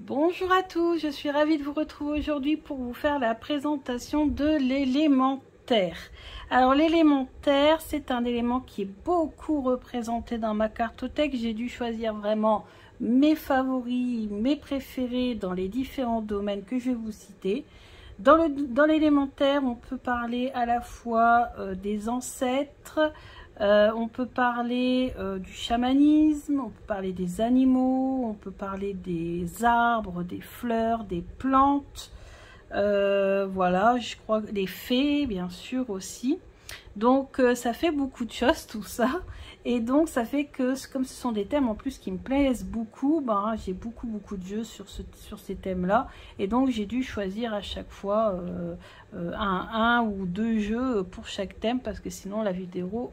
Bonjour à tous, je suis ravie de vous retrouver aujourd'hui pour vous faire la présentation de l'élémentaire. Alors l'élémentaire, c'est un élément qui est beaucoup représenté dans ma cartothèque. J'ai dû choisir vraiment mes favoris, mes préférés dans les différents domaines que je vais vous citer. Dans l'élémentaire, on peut parler à la fois des ancêtres, on peut parler du chamanisme, on peut parler des animaux, on peut parler des arbres, des fleurs, des plantes, voilà, je crois les fées bien sûr aussi. Donc ça fait beaucoup de choses tout ça, et donc ça fait que comme ce sont des thèmes en plus qui me plaisent beaucoup, ben, j'ai beaucoup de jeux sur ces thèmes là, et donc j'ai dû choisir à chaque fois un ou deux jeux pour chaque thème, parce que sinon la vidéo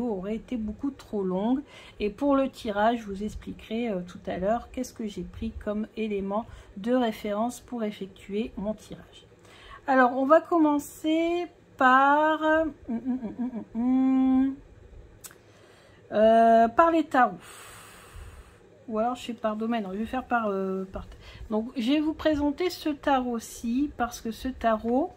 aurait été beaucoup trop longue. Et pour le tirage, je vous expliquerai tout à l'heure qu'est-ce que j'ai pris comme élément de référence pour effectuer mon tirage. Alors on va commencer par les tarots, ou alors je fais par domaine. Non, je vais faire par donc je vais vous présenter ce tarot-ci parce que ce tarot,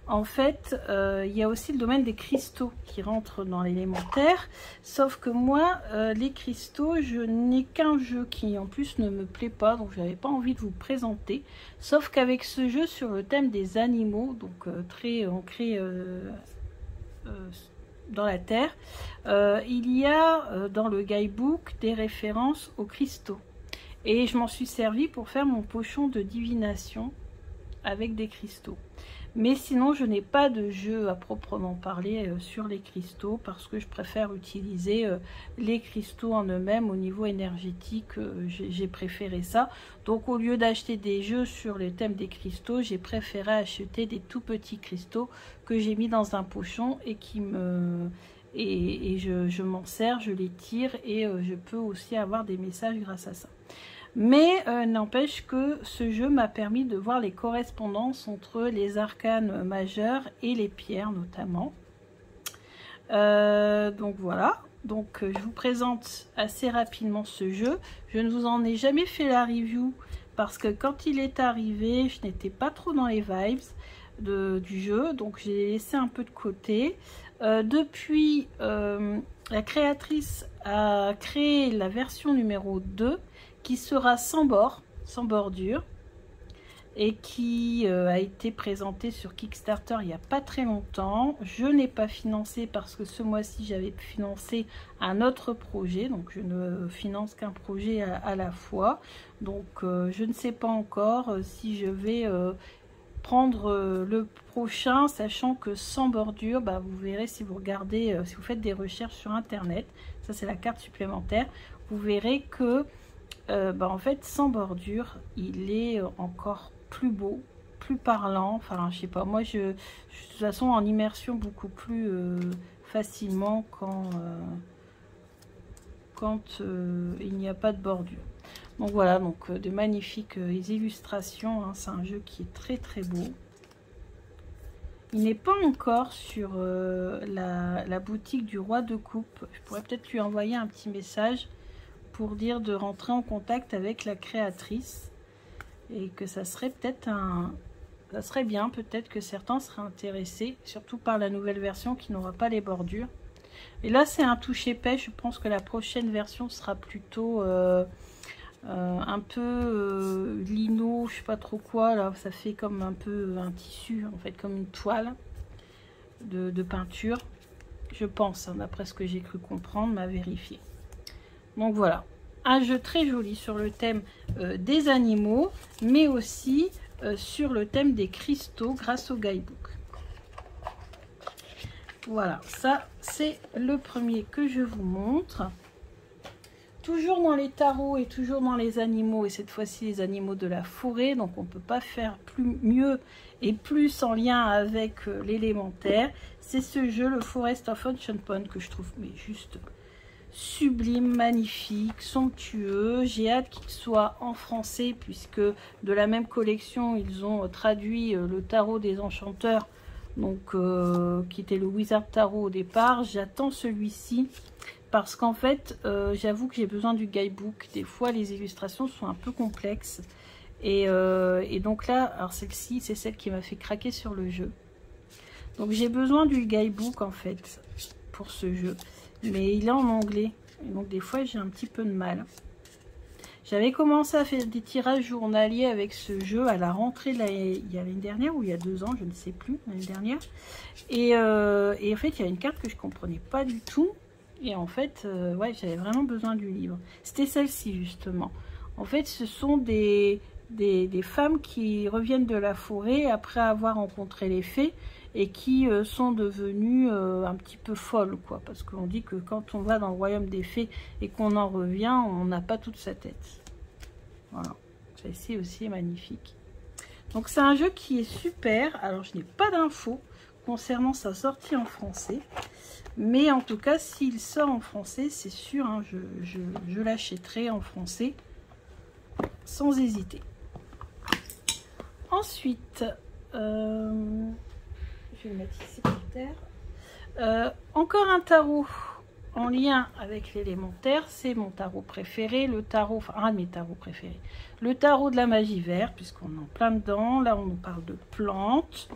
en fait, il y a aussi le domaine des cristaux qui rentre dans l'élémentaire, sauf que moi, les cristaux, je n'ai qu'un jeu qui en plus ne me plaît pas, donc je n'avais pas envie de vous présenter, sauf qu'avec ce jeu sur le thème des animaux, donc très ancré dans la terre, il y a dans le guidebook des références aux cristaux, et je m'en suis servi pour faire mon pochon de divination avec des cristaux. Mais sinon, je n'ai pas de jeu à proprement parler sur les cristaux, parce que je préfère utiliser les cristaux en eux-mêmes. Au niveau énergétique, j'ai préféré ça. Donc au lieu d'acheter des jeux sur les thèmes des cristaux, j'ai préféré acheter des tout petits cristaux que j'ai mis dans un pochon et qui me... je m'en sers, je les tire, et je peux aussi avoir des messages grâce à ça. Mais n'empêche que ce jeu m'a permis de voir les correspondances entre les arcanes majeurs et les pierres notamment. Donc voilà, donc je vous présente assez rapidement ce jeu. Je ne vous en ai jamais fait la review parce que quand il est arrivé, je n'étais pas trop dans les vibes du jeu, donc j'ai laissé un peu de côté. Depuis, la créatrice a créé la version numéro 2 qui sera sans bord, sans bordure, et qui a été présentée sur Kickstarter il n'y a pas très longtemps. Je n'ai pas financé parce que ce mois-ci j'avais financé un autre projet, donc je ne finance qu'un projet à la fois. Donc je ne sais pas encore si je vais prendre le prochain, sachant que sans bordure, bah, vous verrez si vous regardez, si vous faites des recherches sur internet, ça c'est la carte supplémentaire, vous verrez que en fait sans bordure il est encore plus beau, plus parlant. Enfin je sais pas, moi de toute façon en immersion beaucoup plus facilement quand il n'y a pas de bordure. Donc voilà, donc de magnifiques illustrations, hein. C'est un jeu qui est très beau. Il n'est pas encore sur la boutique du roi de coupe. Je pourrais peut-être lui envoyer un petit message pour dire de rentrer en contact avec la créatrice, et que ça serait peut-être ça serait bien, peut-être que certains seraient intéressés, surtout par la nouvelle version qui n'aura pas les bordures. Et là c'est un touche épais, je pense que la prochaine version sera plutôt un peu lino, je sais pas trop quoi, là ça fait comme un peu un tissu en fait, comme une toile de peinture, je pense, hein, d'après ce que j'ai cru comprendre, mais à vérifier. Donc voilà, un jeu très joli sur le thème des animaux, mais aussi sur le thème des cristaux grâce au guidebook. Voilà, ça c'est le premier que je vous montre. Toujours dans les tarots et toujours dans les animaux, et cette fois-ci les animaux de la forêt, donc on ne peut pas faire mieux et plus en lien avec l'élémentaire. C'est ce jeu, le Forest of Ancient Pond, que je trouve mais juste sublime, magnifique, somptueux. J'ai hâte qu'il soit en français, puisque de la même collection ils ont traduit le tarot des enchanteurs, donc qui était le Wizard Tarot au départ. J'attends celui-ci parce qu'en fait j'avoue que j'ai besoin du guidebook. Des fois les illustrations sont un peu complexes Et donc là, alors celle-ci, c'est celle qui m'a fait craquer sur le jeu. Donc j'ai besoin du guidebook en fait pour ce jeu, mais il est en anglais, et donc des fois j'ai un petit peu de mal. J'avais commencé à faire des tirages journaliers avec ce jeu à la rentrée il y a l'année dernière ou il y a 2 ans, je ne sais plus, l'année dernière. Et en fait, il y a une carte que je comprenais pas du tout. Et en fait, ouais, j'avais vraiment besoin du livre. C'était celle-ci justement. En fait, ce sont des femmes qui reviennent de la forêt après avoir rencontré les fées et qui sont devenues un petit peu folles, quoi. Parce qu'on dit que quand on va dans le royaume des fées et qu'on en revient, on n'a pas toute sa tête. Voilà. Celle-ci aussi est magnifique. Donc c'est un jeu qui est super. Alors je n'ai pas d'infos concernant sa sortie en français. Mais en tout cas, s'il sort en français, c'est sûr, hein, je l'achèterai en français sans hésiter. Ensuite, je vais le mettre ici par terre. Encore un tarot en lien avec l'élémentaire, c'est mon tarot préféré, le tarot, enfin un de mes tarots préférés, le tarot de la magie verte, puisqu'on est en plein dedans. Là, on nous parle de plantes.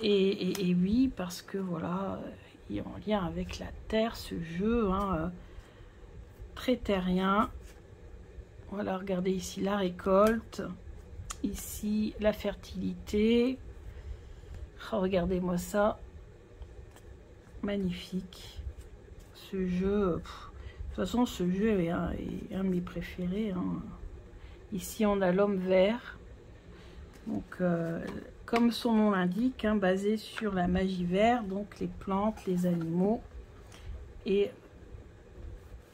Et oui, parce que voilà, il est en lien avec la terre, ce jeu, hein, très terrien. Voilà, regardez ici la récolte, ici la fertilité. Oh, regardez-moi ça, magnifique. Ce jeu, de toute façon, ce jeu est un de mes préférés. Hein. Ici, on a l'homme vert. Donc, comme son nom l'indique, hein, basé sur la magie verte, donc les plantes, les animaux et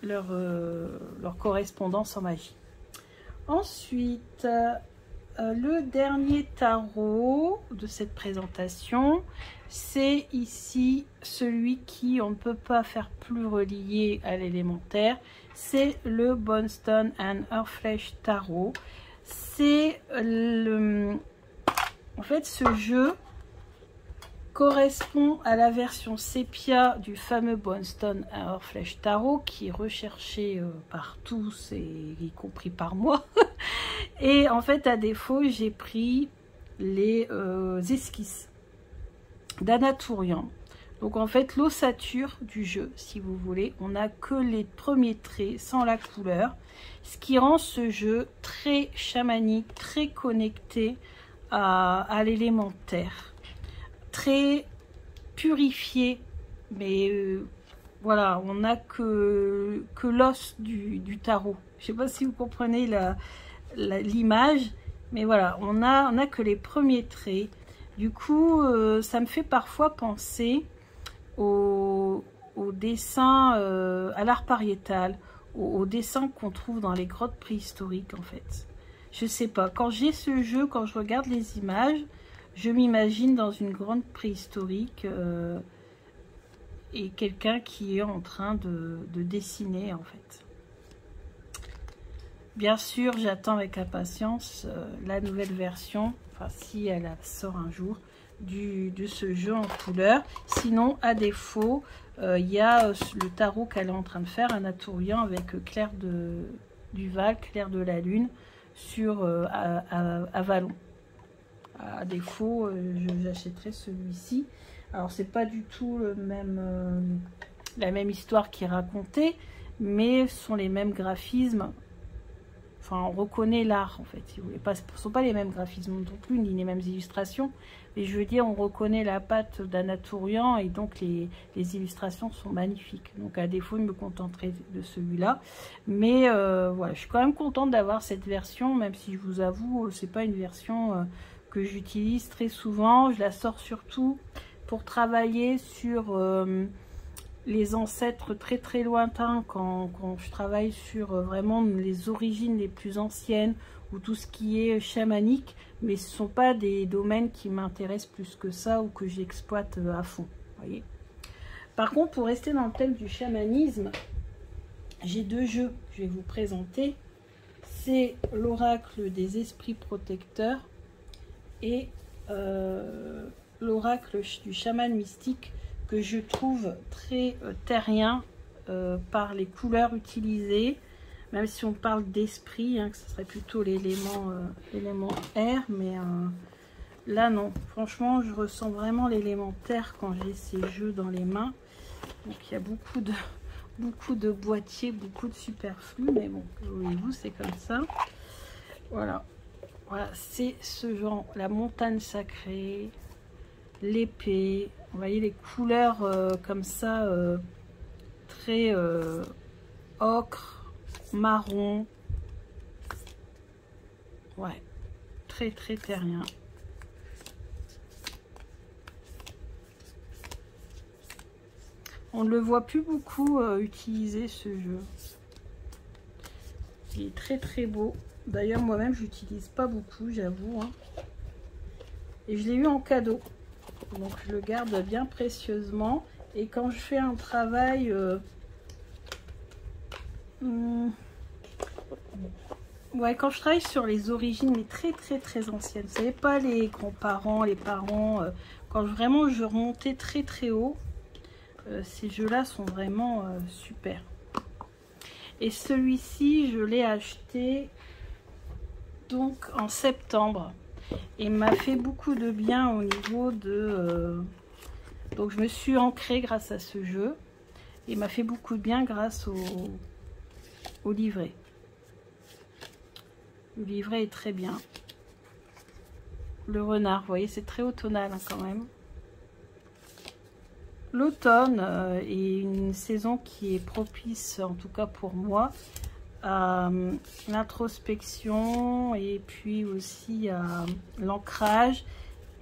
leur correspondance en magie. Ensuite, le dernier tarot de cette présentation, c'est ici celui qui on ne peut pas faire plus relié à l'élémentaire, c'est le Bonestone and Earthflesh Tarot. C'est en fait, ce jeu correspond à la version sépia du fameux Bonestone and Earthflesh Tarot qui est recherché par tous, et y compris par moi. Et en fait, à défaut, j'ai pris les esquisses d'Anatourian. Donc en fait, l'ossature du jeu, si vous voulez, on n'a que les premiers traits sans la couleur, ce qui rend ce jeu très chamanique, très connecté à l'élémentaire, très purifié, mais voilà, on n'a que l'os du tarot. Je ne sais pas si vous comprenez l'image, mais voilà, on n'a que les premiers traits. Du coup, ça me fait parfois penser au dessin, à l'art pariétal, au dessin qu'on trouve dans les grottes préhistoriques en fait. Je sais pas, quand j'ai ce jeu, quand je regarde les images, je m'imagine dans une grotte préhistorique et quelqu'un qui est en train de dessiner en fait. Bien sûr, j'attends avec impatience la nouvelle version, enfin si elle sort un jour, de ce jeu en couleur. Sinon, à défaut, il y a le tarot qu'elle est en train de faire, Anatourian, avec Claire du Val, Claire de la Lune, sur à Vallon. À défaut, j'achèterai celui-ci. Alors, c'est pas du tout la même histoire qui est racontée, mais ce sont les mêmes graphismes. Enfin, on reconnaît l'art, en fait, si vous voulez. Ce ne sont pas les mêmes graphismes non plus, ni les mêmes illustrations. Mais je veux dire, on reconnaît la patte d'Anatourian et donc les illustrations sont magnifiques. Donc, à défaut, je me contenterai de celui-là. Mais voilà, je suis quand même contente d'avoir cette version, même si je vous avoue, c'est pas une version que j'utilise très souvent. Je la sors surtout pour travailler sur les ancêtres très très lointains, quand je travaille sur vraiment les origines les plus anciennes ou tout ce qui est chamanique, mais ce ne sont pas des domaines qui m'intéressent plus que ça ou que j'exploite à fond, voyez. Par contre, pour rester dans le thème du chamanisme, j'ai 2 jeux que je vais vous présenter. C'est l'oracle des esprits protecteurs et l'oracle du chaman mystique, que je trouve très terrien par les couleurs utilisées, Même si on parle d'esprit, hein, que ce serait plutôt l'élément air, mais là non. Franchement, je ressens vraiment l'élément terre quand j'ai ces jeux dans les mains. Donc il y a beaucoup de boîtiers, beaucoup de superflu, mais bon, voyez-vous, c'est comme ça. Voilà, voilà, c'est ce genre, la montagne sacrée, l'épée. Vous voyez les couleurs comme ça, très ocre, marron. Ouais, très terrien. On ne le voit plus beaucoup utiliser ce jeu. Il est très beau. D'ailleurs, moi-même, je l'utilise pas beaucoup, j'avoue. Hein. Et je l'ai eu en cadeau. Donc, je le garde bien précieusement. Et quand je fais un travail... ouais, quand je travaille sur les origines, mais très anciennes. Vous savez, pas les grands-parents, les parents. Quand vraiment je remontais très haut, ces jeux-là sont vraiment super. Et celui-ci, je l'ai acheté donc en septembre. Et m'a fait beaucoup de bien au niveau de... donc je me suis ancrée grâce à ce jeu. Et m'a fait beaucoup de bien grâce au livret. Le livret est très bien. Le renard, vous voyez, c'est très automnal hein, quand même. L'automne est une saison qui est propice, en tout cas pour moi, à l'introspection et puis aussi à l'ancrage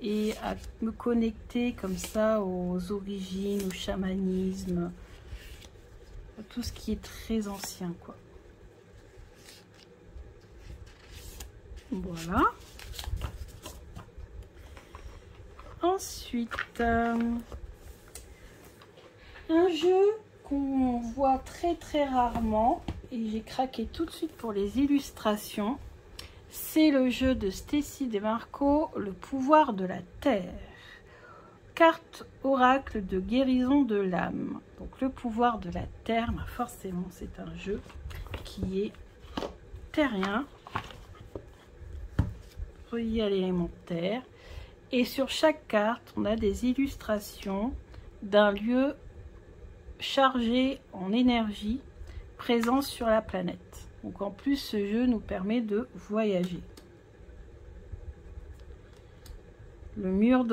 et à me connecter comme ça aux origines, au chamanisme, à tout ce qui est très ancien, quoi. Voilà. Ensuite, un jeu qu'on voit très rarement et j'ai craqué tout de suite pour les illustrations. C'est le jeu de Stécie Demarco, Le pouvoir de la terre. Carte oracle de guérison de l'âme. Donc le pouvoir de la terre, bah forcément c'est un jeu qui est terrien, relié à l'élément terre. Et sur chaque carte, on a des illustrations d'un lieu chargé en énergie présent sur la planète. Donc en plus, ce jeu nous permet de voyager. Les murs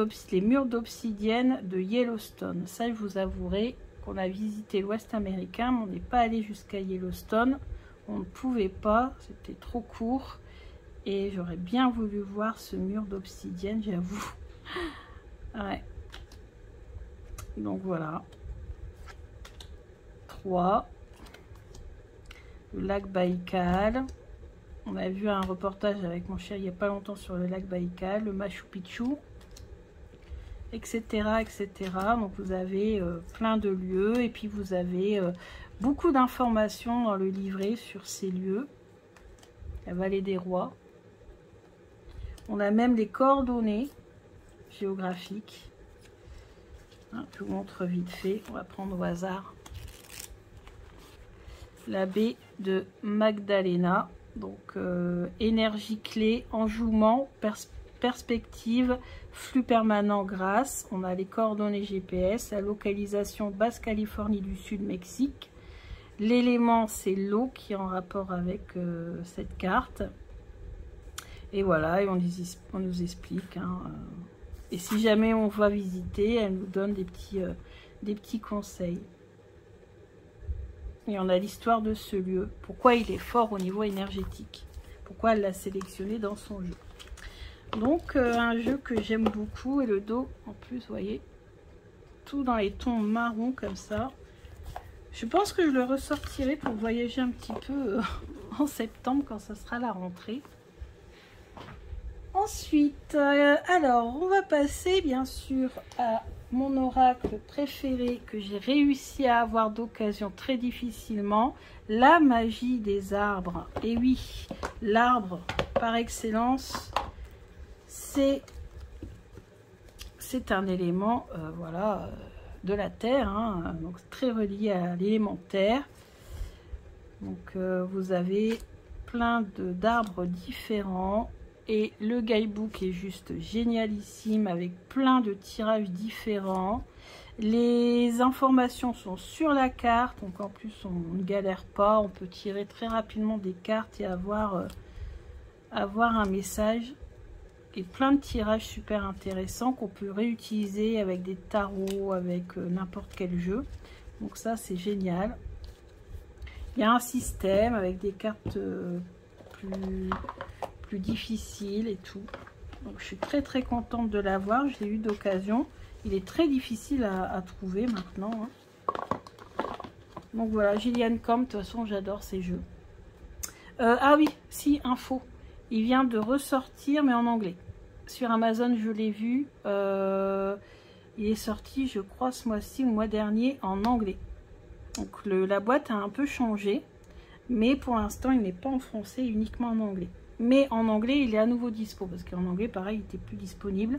d'obsidienne de Yellowstone. Ça, je vous avouerai qu'on a visité l'Ouest américain, mais on n'est pas allé jusqu'à Yellowstone. On ne pouvait pas, c'était trop court. Et j'aurais bien voulu voir ce mur d'obsidienne, j'avoue. Ouais. Donc voilà. 3. Le lac Baïkal. On a vu un reportage avec mon chéri il n'y a pas longtemps sur le lac Baïkal, le Machu Picchu, etc. etc. Donc vous avez plein de lieux et puis vous avez beaucoup d'informations dans le livret sur ces lieux. La vallée des rois. On a même les coordonnées géographiques. Hein, je vous montre vite fait. On va prendre au hasard. La baie de Magdalena. Donc, énergie clé, enjouement, perspective, flux permanent grâce. On a les coordonnées GPS, la localisation Basse-Californie du Sud, Mexique. L'élément, c'est l'eau qui est en rapport avec cette carte. Et voilà, et on nous explique. Hein, et si jamais on va visiter, elle nous donne des petits conseils. Et on a l'histoire de ce lieu. Pourquoi il est fort au niveau énergétique. Pourquoi elle l'a sélectionné dans son jeu. Donc, un jeu que j'aime beaucoup. Et le dos, en plus, vous voyez, tout dans les tons marron comme ça. Je pense que je le ressortirai pour voyager un petit peu en septembre quand ça sera la rentrée. Ensuite, alors, on va passer bien sûr à mon oracle préféré que j'ai réussi à avoir d'occasion très difficilement, la magie des arbres. Et oui, l'arbre par excellence, c'est un élément voilà, de la terre, hein, donc très relié à l'élément terre. Donc vous avez plein d'arbres différents. Et le guidebook est juste génialissime avec plein de tirages différents. Les informations sont sur la carte, donc en plus on ne galère pas, on peut tirer très rapidement des cartes et avoir un message. Et plein de tirages super intéressants qu'on peut réutiliser avec des tarots, avec n'importe quel jeu. Donc ça c'est génial. Il y a un système avec des cartes plus difficiles et tout. Donc je suis très contente de l'avoir, je l'ai eu d'occasion. Il est très difficile à trouver maintenant. Hein. Donc voilà, Gillian Camp, de toute façon j'adore ces jeux. Ah oui, si, info. Il vient de ressortir mais en anglais. Sur Amazon je l'ai vu. Il est sorti je crois ce mois-ci ou le mois dernier en anglais. Donc la boîte a un peu changé. Mais pour l'instant il n'est pas en français, uniquement en anglais. Mais en anglais il est à nouveau dispo. Parce qu'en anglais pareil il n'était plus disponible.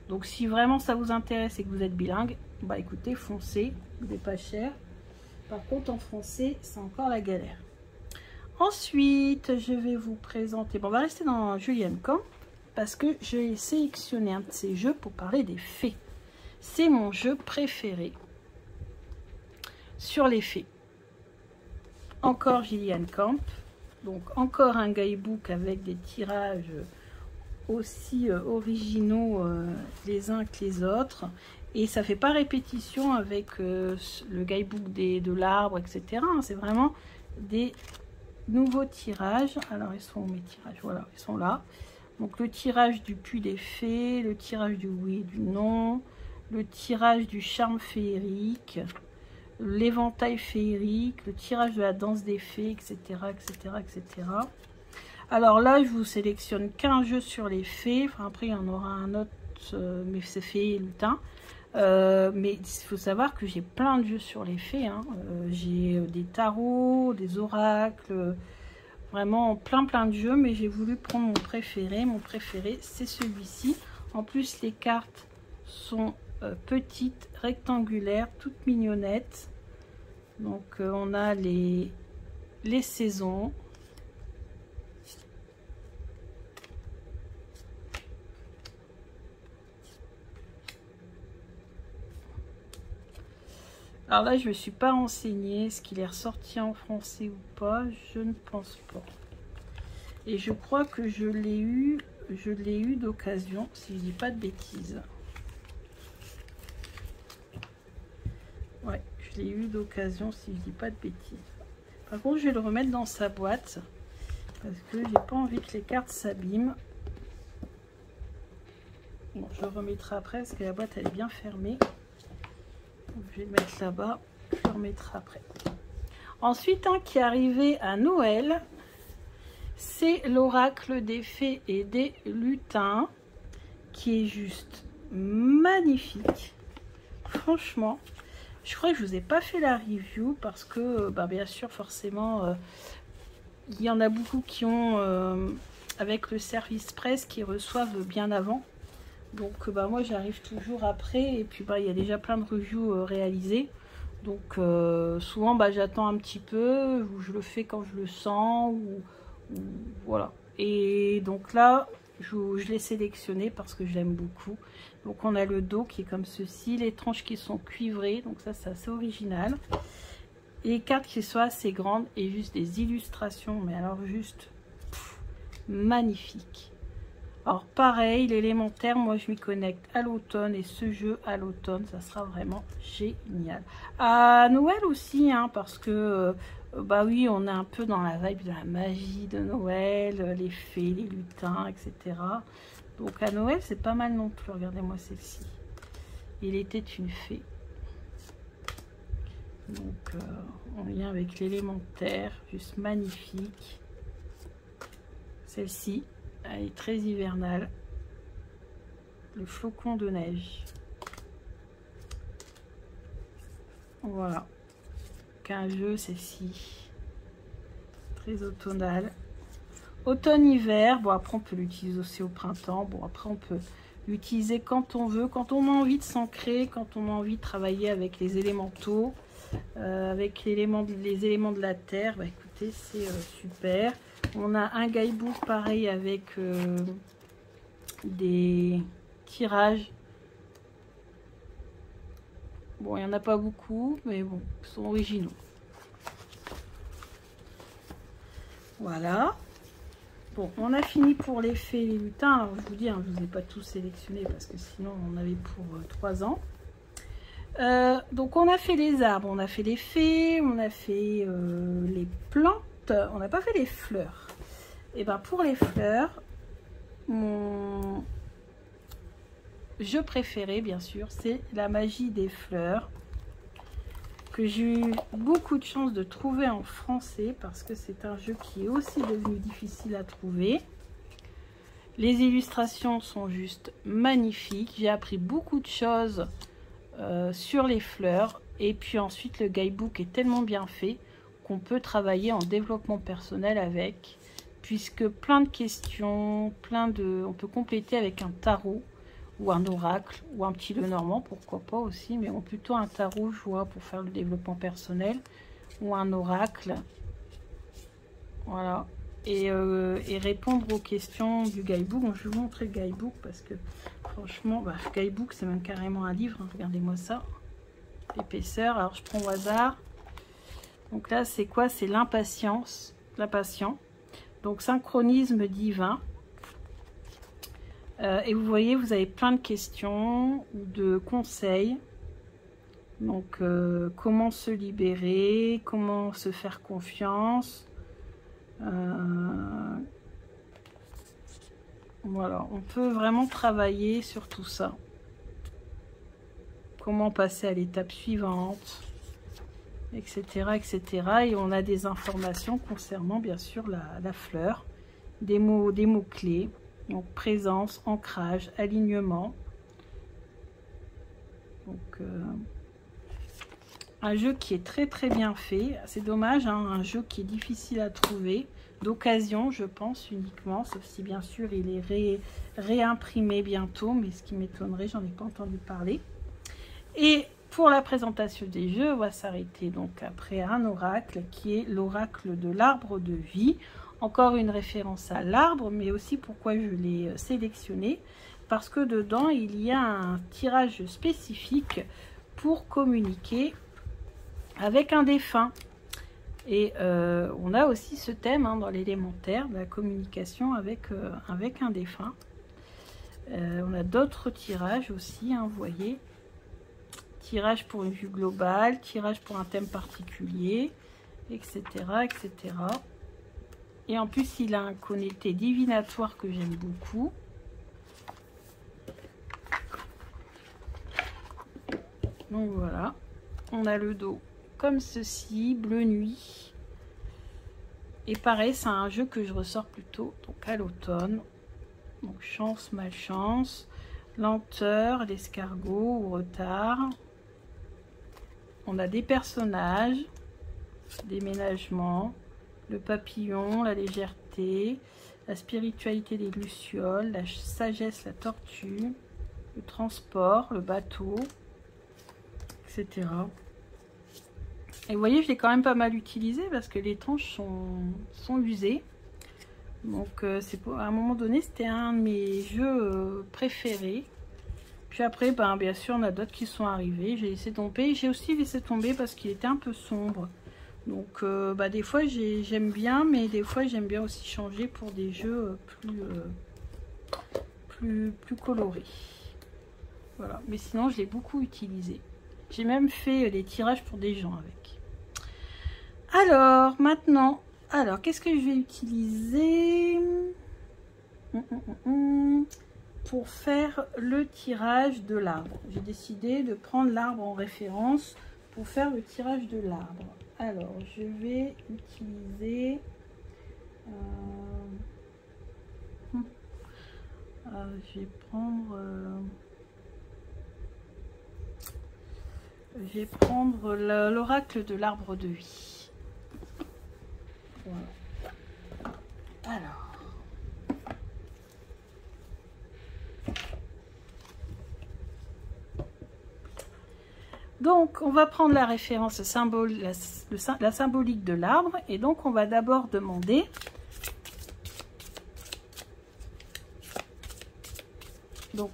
Donc si vraiment ça vous intéresse et que vous êtes bilingue, bah écoutez, foncez, il n'est pas cher. Par contre en français, c'est encore la galère. Ensuite, je vais vous présenter, bon, on va rester dans Gillian Camp, parce que j'ai sélectionné un de ces jeux pour parler des fées. C'est mon jeu préféré sur les fées. Encore Gillian Camp, donc encore un guidebook avec des tirages aussi originaux les uns que les autres, et ça fait pas répétition avec le guidebook de l'arbre, etc. C'est vraiment des nouveaux tirages. Alors ils sont où mes tirages? Voilà, ils sont là. Donc le tirage du puits des fées, le tirage du oui et du non, le tirage du charme féerique, l'éventail féerique, le tirage de la danse des fées, etc., etc., etc. Alors là, je vous sélectionne qu'un jeu sur les fées. Enfin, après, il y en aura un autre, mais c'est fées et lutins. Mais il faut savoir que j'ai plein de jeux sur les fées. Hein. J'ai des tarots, des oracles, vraiment plein de jeux. Mais j'ai voulu prendre mon préféré. Mon préféré, c'est celui-ci. En plus, les cartes sont petites, rectangulaires, toutes mignonnettes. Donc, on a les saisons. Alors là, je ne me suis pas renseignée. Est-ce qu'il est ressorti en français ou pas? Je ne pense pas. Et je crois que je l'ai eu d'occasion, si je dis pas de bêtises. Ouais, je l'ai eu d'occasion, si je dis pas de bêtises. Par contre, je vais le remettre dans sa boîte. Parce que j'ai pas envie que les cartes s'abîment. Bon, je le remettrai après, parce que la boîte, elle est bien fermée. Donc, je vais le mettre là-bas, je le remettrai après. Ensuite, qui est arrivé à Noël, c'est l'oracle des fées et des lutins, qui est juste magnifique. Franchement, je crois que je vous ai pas fait la review parce que, bien sûr, forcément, il y en a beaucoup qui ont, avec le service presse, qui reçoivent bien avant. Donc moi j'arrive toujours après et puis il y a déjà plein de reviews réalisées. Donc souvent j'attends un petit peu, ou je le fais quand je le sens, ou voilà. Et donc là je l'ai sélectionné parce que je l'aime beaucoup. Donc on a le dos qui est comme ceci, les tranches qui sont cuivrées, donc ça c'est assez original. Et les cartes qui sont assez grandes et juste des illustrations, mais alors juste magnifique. Alors pareil, l'élémentaire, moi je m'y connecte à l'automne et ce jeu à l'automne, ça sera vraiment génial. À Noël aussi, parce que oui, on est un peu dans la vibe de la magie de Noël, les fées, les lutins, etc. Donc à Noël, c'est pas mal non plus. Regardez-moi celle-ci. Il était une fée. Donc en lien avec l'élémentaire, juste magnifique. Celle-ci. Elle est très hivernale. Le flocon de neige. Voilà. Qu'un jeu, celle-ci. Très automnal. Automne-hiver. Bon, après, on peut l'utiliser aussi au printemps. Bon, après, on peut l'utiliser quand on veut. Quand on a envie de s'ancrer, quand on a envie de travailler avec les élémentaux, avec les éléments de la terre. Écoutez, qualité, c'est super. On a un guidebook pareil avec des tirages. Bon, il n'y en a pas beaucoup, mais bon, ils sont originaux. Voilà. Bon, on a fini pour les fées et les lutins. Alors, je vous dis, hein, je ne vous ai pas tous sélectionnés parce que sinon, on avait pour 3 ans. Donc, on a fait les arbres, on a fait les fées, on a fait les plantes. On n'a pas fait les fleurs. Et bien, pour les fleurs, mon jeu préféré, bien sûr, c'est la magie des fleurs, que j'ai eu beaucoup de chance de trouver en français parce que c'est un jeu qui est aussi devenu difficile à trouver. Les illustrations sont juste magnifiques. J'ai appris beaucoup de choses sur les fleurs. Et puis ensuite, le guidebook est tellement bien fait qu'on peut travailler en développement personnel avec, puisque plein de questions, on peut compléter avec un tarot ou un oracle, ou un petit Lenormand, pourquoi pas aussi, mais plutôt un tarot, je vois, pour faire le développement personnel, ou un oracle, voilà, et répondre aux questions du guidebook. Donc, je vais vous montrer le guidebook, parce que, franchement, le guidebook, c'est même carrément un livre, hein. Regardez-moi ça, l'épaisseur. Alors, je prends au hasard, donc là, c'est quoi? C'est l'impatience, l'impatient, donc synchronisme divin. Et vous voyez, vous avez plein de questions, de conseils. Donc, comment se libérer, comment se faire confiance. Voilà, on peut vraiment travailler sur tout ça. Comment passer à l'étape suivante, etc., etc. Et on a des informations concernant, bien sûr, la fleur, des mots-clés. Donc présence, ancrage, alignement. Donc un jeu qui est très très bien fait. C'est dommage, hein, un jeu qui est difficile à trouver, d'occasion je pense uniquement, sauf si bien sûr il est réimprimé bientôt, mais ce qui m'étonnerait, j'en ai pas entendu parler. Et pour la présentation des jeux, on va s'arrêter donc après un oracle qui est l'oracle de l'arbre de vie. Encore une référence à l'arbre, mais aussi pourquoi je l'ai sélectionné, parce que dedans il y a un tirage spécifique pour communiquer avec un défunt. Et on a aussi ce thème, hein, dans l'élémentaire, de la communication avec un défunt. On a d'autres tirages aussi, hein, vous voyez. Tirage pour une vue globale, tirage pour un thème particulier, etc., etc. Et en plus, il a un connecté divinatoire que j'aime beaucoup. Donc voilà, on a le dos comme ceci, bleu nuit. Et pareil, c'est un jeu que je ressors plutôt donc à l'automne. Donc chance, malchance, lenteur, l'escargot ou retard. On a des personnages, déménagement, le papillon, la légèreté, la spiritualité des lucioles, la sagesse, la tortue, le transport, le bateau, etc. Et vous voyez, je l'ai quand même pas mal utilisé parce que les tranches sont usées. Donc à un moment donné, c'était un de mes jeux préférés. Puis après, bien sûr, on a d'autres qui sont arrivés. J'ai laissé tomber. J'ai aussi laissé tomber parce qu'il était un peu sombre. Donc des fois j'aime bien, mais des fois j'aime bien aussi changer pour des jeux plus colorés. Voilà, mais sinon je l'ai beaucoup utilisé. J'ai même fait des tirages pour des gens avec. Alors maintenant, qu'est-ce que je vais utiliser pour faire le tirage de l'arbre? J'ai décidé de prendre l'arbre en référence pour faire le tirage de l'arbre. Alors, je vais utiliser je vais prendre l'oracle de l'arbre de vie. Voilà. Alors, Donc, on va prendre la référence, la symbolique de l'arbre. Et donc, on va d'abord demander donc,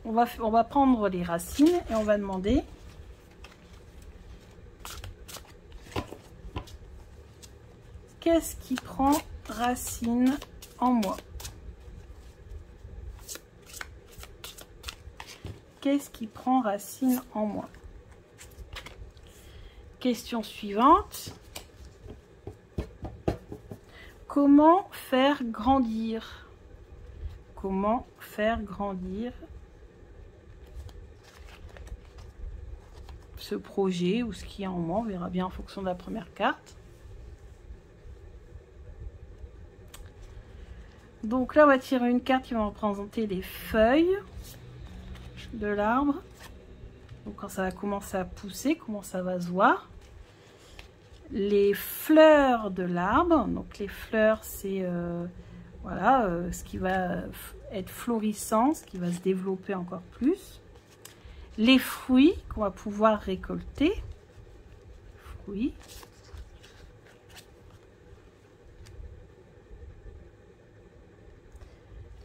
on va prendre les racines et on va demander qu'est-ce qui prend racine en moi? Qu'est-ce qui prend racine en moi? Question suivante. Comment faire grandir? Comment faire grandir ce projet ou ce qui est en moi? On verra bien en fonction de la première carte. Donc là, on va tirer une carte qui va représenter les feuilles de l'arbre. Donc quand ça va commencer à pousser, comment ça va se voir. Les fleurs de l'arbre. Donc les fleurs, c'est voilà, ce qui va être florissant, ce qui va se développer encore plus. Les fruits qu'on va pouvoir récolter. Fruits.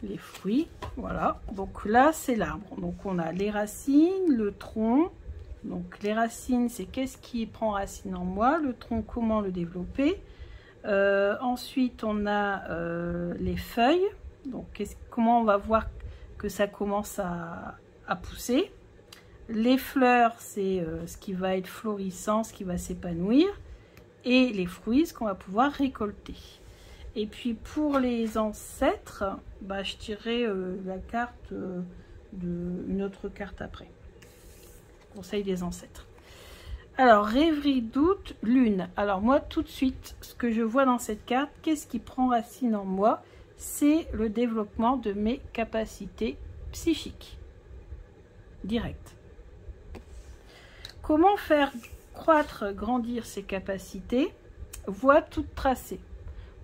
Les fruits, voilà. Donc là, c'est l'arbre. Donc on a les racines, le tronc. Donc les racines, c'est qu'est-ce qui prend racine en moi. Le tronc, comment le développer. Ensuite, on a les feuilles. Donc comment on va voir que ça commence à pousser. Les fleurs, c'est ce qui va être florissant, ce qui va s'épanouir. Et les fruits, ce qu'on va pouvoir récolter. Et puis pour les ancêtres, bah, je tirerai la carte une autre carte après. Conseil des ancêtres. Alors, rêverie, doute, lune. Alors moi, tout de suite, ce que je vois dans cette carte, qu'est-ce qui prend racine en moi? C'est le développement de mes capacités psychiques. Direct. Comment faire croître, grandir ces capacités? Voie toute tracée.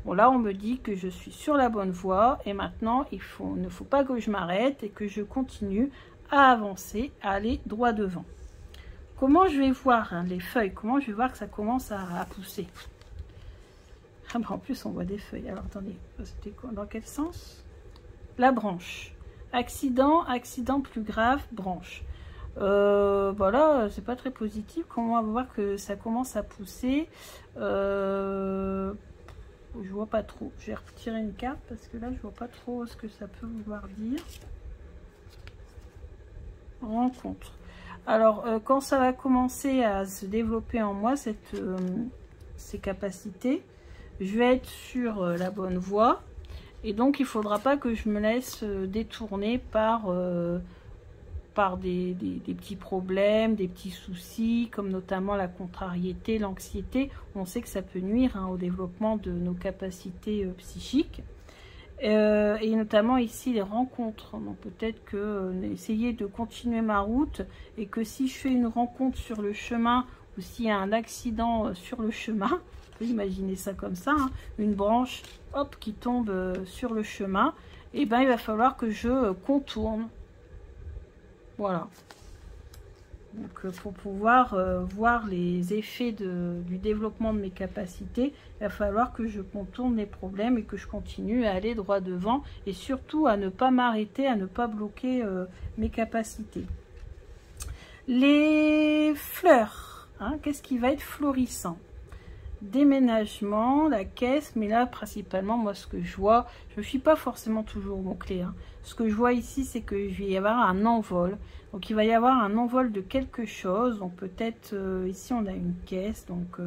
Bon, là, on me dit que je suis sur la bonne voie et maintenant, il ne faut pas que je m'arrête et que je continue à avancer, à aller droit devant. Comment je vais voir les feuilles? Comment je vais voir que ça commence à pousser? Ah ben, en plus, on voit des feuilles. Alors, attendez, c'était quoi? Dans quel sens? La branche. Accident, accident plus grave, branche. Voilà, c'est pas très positif. Comment on va voir que ça commence à pousser? Je vois pas trop. Je vais retirer une carte parce que là je vois pas trop ce que ça peut vouloir dire. Rencontre. Alors quand ça va commencer à se développer en moi ces capacités, je vais être sur la bonne voie et donc il faudra pas que je me laisse détourner par des petits problèmes, des petits soucis, comme notamment la contrariété, l'anxiété. On sait que ça peut nuire au développement de nos capacités psychiques. Et notamment ici les rencontres. Donc peut-être que essayer de continuer ma route et que si je fais une rencontre sur le chemin ou s'il y a un accident sur le chemin, vous pouvez imaginer ça comme ça, hein, une branche hop, qui tombe sur le chemin, et ben il va falloir que je contourne. Voilà. Donc pour pouvoir voir les effets du développement de mes capacités, il va falloir que je contourne les problèmes et que je continue à aller droit devant et surtout à ne pas m'arrêter, à ne pas bloquer mes capacités. Les fleurs, hein, qu'est-ce qui va être florissant? Déménagement, la caisse, mais là principalement moi ce que je vois, je ne suis pas forcément toujours mot-clé, hein. Ce que je vois ici c'est que je vais y avoir un envol, donc il va y avoir un envol de quelque chose, donc peut-être ici on a une caisse, donc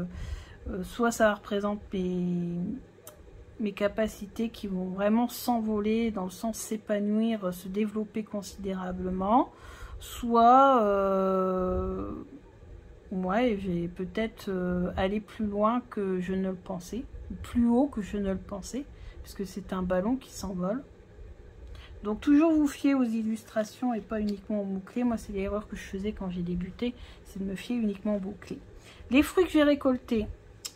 soit ça représente mes capacités qui vont vraiment s'envoler dans le sens s'épanouir, se développer considérablement, soit ouais, je vais peut-être aller plus loin que je ne le pensais, plus haut que je ne le pensais, puisque c'est un ballon qui s'envole. Donc toujours vous fier aux illustrations et pas uniquement aux mots-clés. Moi, c'est l'erreur que je faisais quand j'ai débuté, c'est de me fier uniquement aux mots-clés. Les fruits que je vais récolter,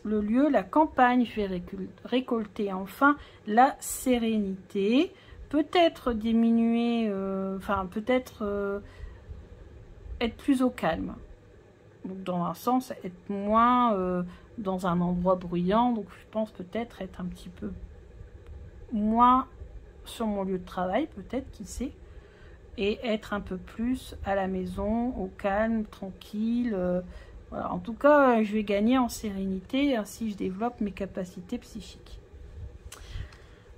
le lieu, la campagne, je vais récolter enfin la sérénité. Peut-être diminuer, enfin peut-être être plus au calme. Donc dans un sens, être moins dans un endroit bruyant. Donc je pense peut-être être un petit peu moins sur mon lieu de travail, peut-être, qui sait. Et être un peu plus à la maison, au calme, tranquille. Voilà. En tout cas, je vais gagner en sérénité, ainsi je développe mes capacités psychiques.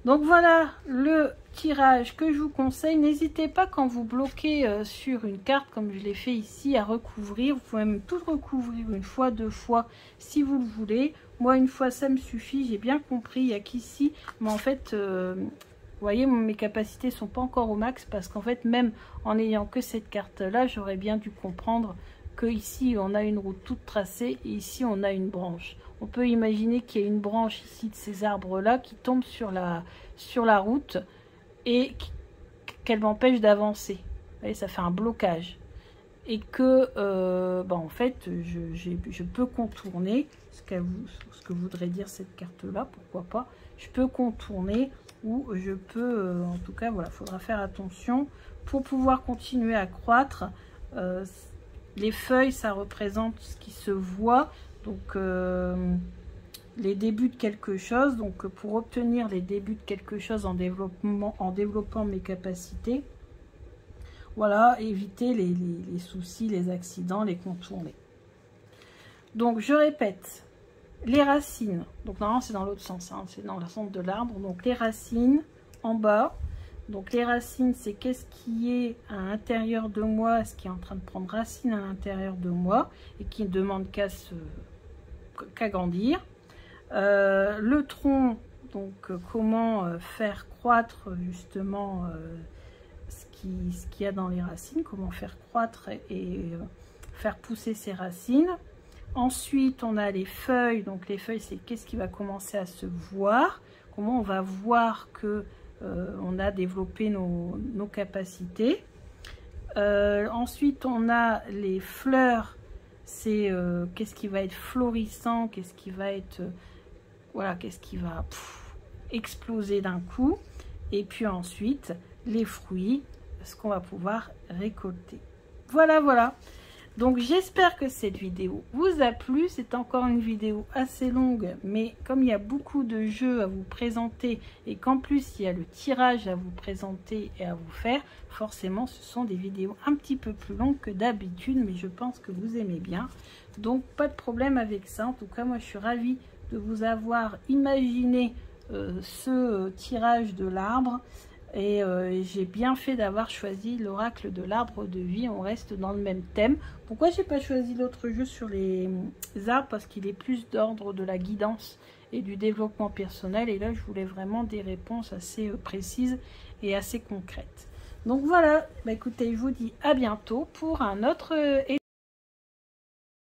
Donc voilà le tirage que je vous conseille. N'hésitez pas quand vous bloquez sur une carte, comme je l'ai fait ici, à recouvrir. Vous pouvez même tout recouvrir une fois, 2 fois, si vous le voulez. Moi, une fois, ça me suffit. J'ai bien compris. Il n'y a qu'ici. Mais en fait, vous voyez, mes capacités ne sont pas encore au max. Parce qu'en fait, même en n'ayant que cette carte-là, j'aurais bien dû comprendre que ici, on a une route toute tracée. Et ici, on a une branche. On peut imaginer qu'il y a une branche ici de ces arbres-là qui tombe sur la route et qu'elle m'empêche d'avancer. Vous voyez, ça fait un blocage. Et que, en fait, je peux contourner ce que voudrait dire cette carte-là, pourquoi pas. Je peux contourner ou je peux, en tout cas, voilà, il faudra faire attention pour pouvoir continuer à croître. Les feuilles, ça représente ce qui se voit. Donc, les débuts de quelque chose. Donc, pour obtenir les débuts de quelque chose en développant mes capacités, voilà, éviter les soucis, les accidents, les contourner. Donc, je répète, les racines. Donc, normalement, c'est dans l'autre sens, hein, c'est dans le sens de l'arbre. Donc, les racines en bas. Donc, les racines, c'est qu'est-ce qui est à l'intérieur de moi, ce qui est en train de prendre racine à l'intérieur de moi et qui ne demande qu'à grandir. Le tronc, donc comment faire croître justement ce qu'il y a dans les racines, comment faire croître et faire pousser ces racines. Ensuite, on a les feuilles. Donc les feuilles, c'est qu'est-ce qui va commencer à se voir, comment on va voir que on a développé nos capacités. Ensuite, on a les fleurs. C'est qu'est-ce qui va être florissant, qu'est-ce qui va être voilà, qu'est-ce qui va exploser d'un coup. Et puis ensuite les fruits, ce qu'on va pouvoir récolter. Voilà. Donc j'espère que cette vidéo vous a plu. C'est encore une vidéo assez longue, mais comme il y a beaucoup de jeux à vous présenter et qu'en plus il y a le tirage à vous présenter et à vous faire, forcément ce sont des vidéos un petit peu plus longues que d'habitude, mais je pense que vous aimez bien. Donc pas de problème avec ça. En tout cas, moi je suis ravie de vous avoir imaginé ce tirage de l'arbre. Et j'ai bien fait d'avoir choisi l'oracle de l'arbre de vie. On reste dans le même thème. Pourquoi j'ai pas choisi l'autre jeu sur les arbres? Parce qu'il est plus d'ordre de la guidance et du développement personnel. Et là, je voulais vraiment des réponses assez précises et assez concrètes. Donc voilà, écoutez, je vous dis à bientôt pour un autre